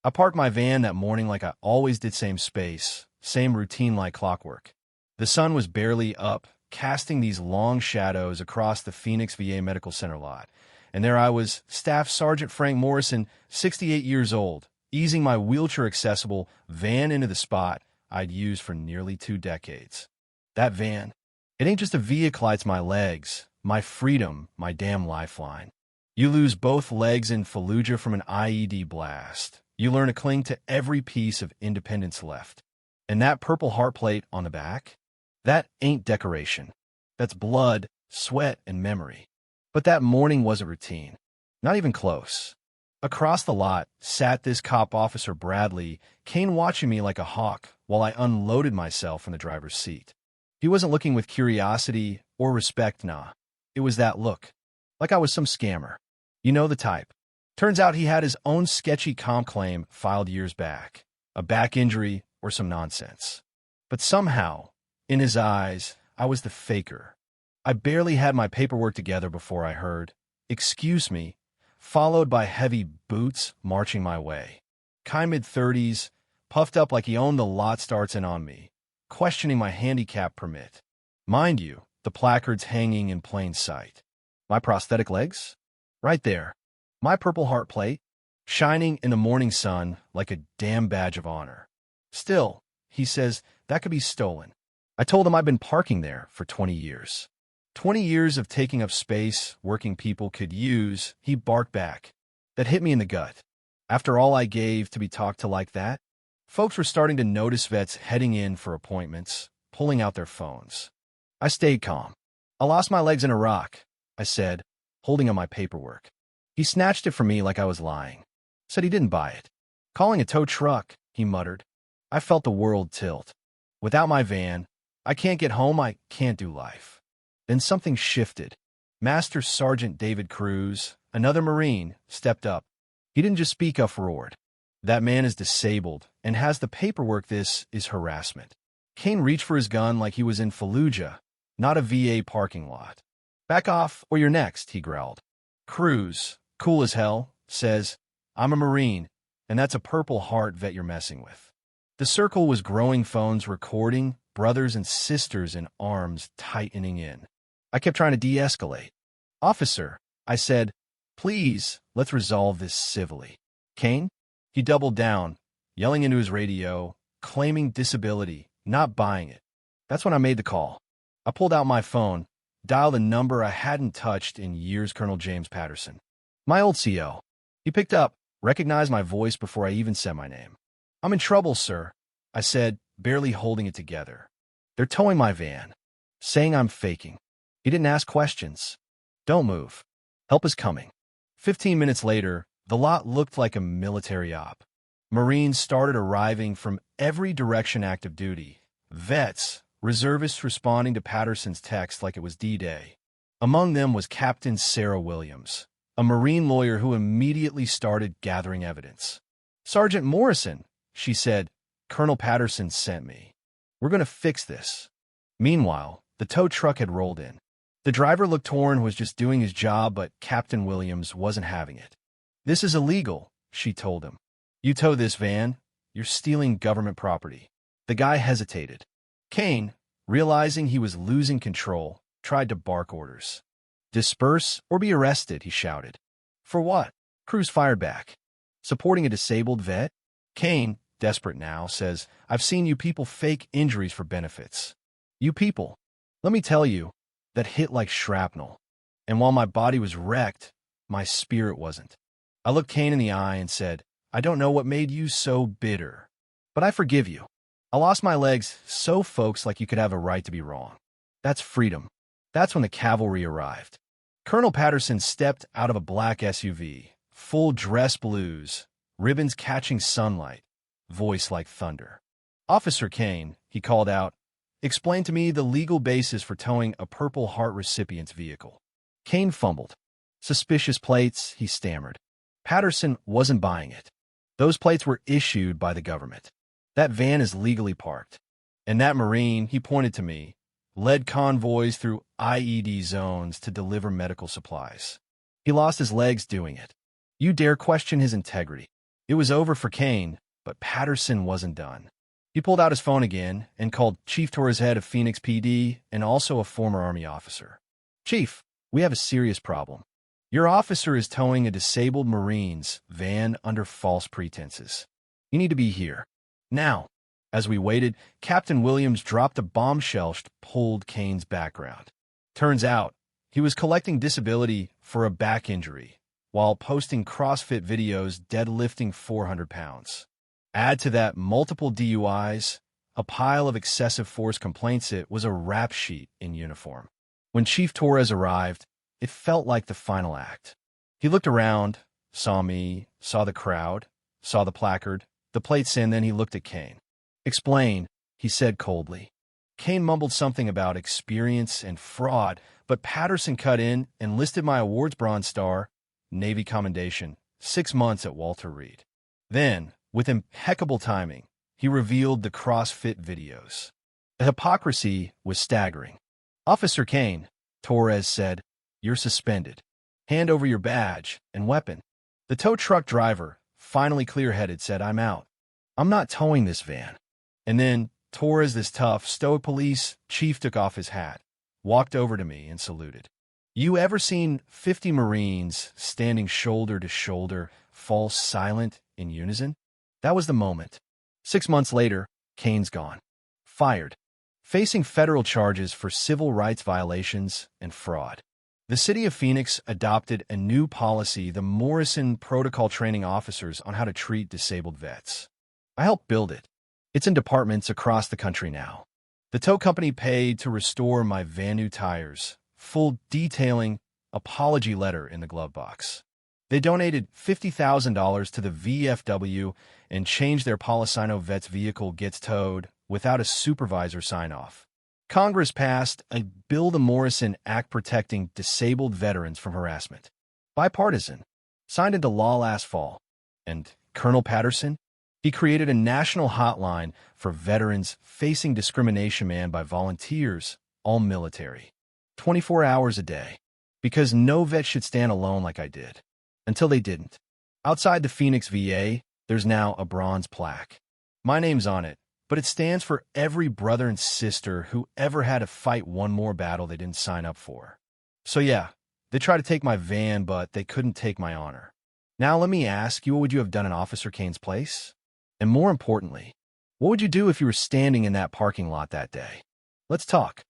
I parked my van that morning like I always did, same space, same routine like clockwork. The sun was barely up, casting these long shadows across the Phoenix VA Medical Center lot. And there I was, Staff Sergeant Frank Morrison, 68 years old, easing my wheelchair-accessible van into the spot I'd used for nearly 2 decades. That van, it ain't just a vehicle, it's my legs, my freedom, my damn lifeline. You lose both legs in Fallujah from an IED blast. You learn to cling to every piece of independence left. And that purple heart plate on the back? That ain't decoration. That's blood, sweat, and memory. But that morning was a routine. Not even close. Across the lot sat this cop officer Bradley, Kane watching me like a hawk while I unloaded myself in the driver's seat. He wasn't looking with curiosity or respect, nah. It was that look. Like I was some scammer. You know the type. Turns out he had his own sketchy comp claim filed years back. A back injury or some nonsense. But somehow, in his eyes, I was the faker. I barely had my paperwork together before I heard, "Excuse me," followed by heavy boots marching my way. Kine mid-30s, puffed up like he owned the lot, starts in on me, questioning my handicap permit. Mind you, the placards hanging in plain sight. My prosthetic legs? Right there. My purple heart plate, shining in the morning sun like a damn badge of honor. Still, he says, that could be stolen. I told him I've been parking there for 20 years. 20 years of taking up space working people could use, he barked back. That hit me in the gut. After all I gave to be talked to like that, folks were starting to notice vets heading in for appointments, pulling out their phones. I stayed calm. I lost my legs in Iraq, I said, holding on my paperwork. He snatched it from me like I was lying. Said he didn't buy it. Calling a tow truck, he muttered. I felt the world tilt. Without my van, I can't get home, I can't do life. Then something shifted. Master Sergeant David Cruz, another Marine, stepped up. He didn't just speak up, roared. That man is disabled and has the paperwork. This is harassment. Kane reached for his gun like he was in Fallujah, not a VA parking lot. Back off or you're next, he growled. Cruz, cool as hell, says, I'm a Marine, and that's a Purple Heart vet you're messing with. The circle was growing, phones recording, brothers and sisters in arms tightening in. I kept trying to de-escalate. Officer, I said, please, let's resolve this civilly. Kane? He doubled down, yelling into his radio, claiming disability, not buying it. That's when I made the call. I pulled out my phone, dialed a number I hadn't touched in years, Colonel James Patterson. My old CO. He picked up, recognized my voice before I even said my name. I'm in trouble, sir, I said, barely holding it together. They're towing my van, saying I'm faking. He didn't ask questions. Don't move. Help is coming. 15 minutes later, the lot looked like a military op. Marines started arriving from every direction, active duty. Vets, reservists responding to Patterson's text like it was D-Day. Among them was Captain Sarah Williams, a Marine lawyer who immediately started gathering evidence. Sergeant Morrison, she said, Colonel Patterson sent me. We're going to fix this. Meanwhile, the tow truck had rolled in. The driver looked torn, was just doing his job, but Captain Williams wasn't having it. This is illegal, she told him. You tow this van, you're stealing government property. The guy hesitated. Kane, realizing he was losing control, tried to bark orders. Disperse or be arrested, he shouted. For what? Cruz fired back. Supporting a disabled vet? Kane, desperate now, says, I've seen you people fake injuries for benefits. You people, let me tell you, that hit like shrapnel. And while my body was wrecked, my spirit wasn't. I looked Kane in the eye and said, I don't know what made you so bitter, but I forgive you. I lost my legs, so folks like you could have a right to be wrong. That's freedom. That's when the cavalry arrived. Colonel Patterson stepped out of a black SUV, full dress blues, ribbons catching sunlight, voice like thunder. Officer Kane, he called out, explain to me the legal basis for towing a Purple Heart recipient's vehicle. Kane fumbled. Suspicious plates, he stammered. Patterson wasn't buying it. Those plates were issued by the government. That van is legally parked. And that Marine, he pointed to me, led convoys through IED zones to deliver medical supplies. He lost his legs doing it. You dare question his integrity? It was over for Kane, but Patterson wasn't done. He pulled out his phone again and called Chief Torres, head of Phoenix PD and also a former Army officer. "Chief, we have a serious problem. Your officer is towing a disabled Marine's van under false pretenses. You need to be here. Now." As we waited, Captain Williams dropped a bombshell that pulled Kane's background. Turns out, he was collecting disability for a back injury while posting CrossFit videos deadlifting 400 pounds. Add to that multiple DUIs, a pile of excessive force complaints. It was a rap sheet in uniform. When Chief Torres arrived, it felt like the final act. He looked around, saw me, saw the crowd, saw the placard, the plates, and then he looked at Kane. "Explain," he said coldly. Kane mumbled something about experience and fraud, but Patterson cut in and listed my awards: Bronze Star, Navy Commendation, 6 months at Walter Reed. Then, with impeccable timing, he revealed the CrossFit videos. The hypocrisy was staggering. "Officer Kane," Torres said, "you're suspended. Hand over your badge and weapon." The tow truck driver, finally clear-headed, said, "I'm out. I'm not towing this van." And then Torres, this tough, stoic police chief, took off his hat, walked over to me, and saluted. You ever seen 50 Marines standing shoulder to shoulder, fall silent in unison? That was the moment. 6 months later, Kane's gone. Fired. Facing federal charges for civil rights violations and fraud. The city of Phoenix adopted a new policy, the Morrison Protocol, training officers on how to treat disabled vets. I helped build it. It's in departments across the country now. The tow company paid to restore my van new tires, full detailing apology letter in the glove box. They donated $50,000 to the VFW and changed their policy. No vet's vehicle gets towed without a supervisor sign-off. Congress passed a bill, the Morrison Act, protecting disabled veterans from harassment. Bipartisan. Signed into law last fall. And Colonel Patterson? He created a national hotline for veterans facing discrimination manned by volunteers, all military. 24 hours a day. Because no vet should stand alone like I did. Until they didn't. Outside the Phoenix VA, there's now a bronze plaque. My name's on it, but it stands for every brother and sister who ever had to fight one more battle they didn't sign up for. So yeah, they tried to take my van, but they couldn't take my honor. Now let me ask you, what would you have done in Officer Kane's place? And more importantly, what would you do if you were standing in that parking lot that day? Let's talk.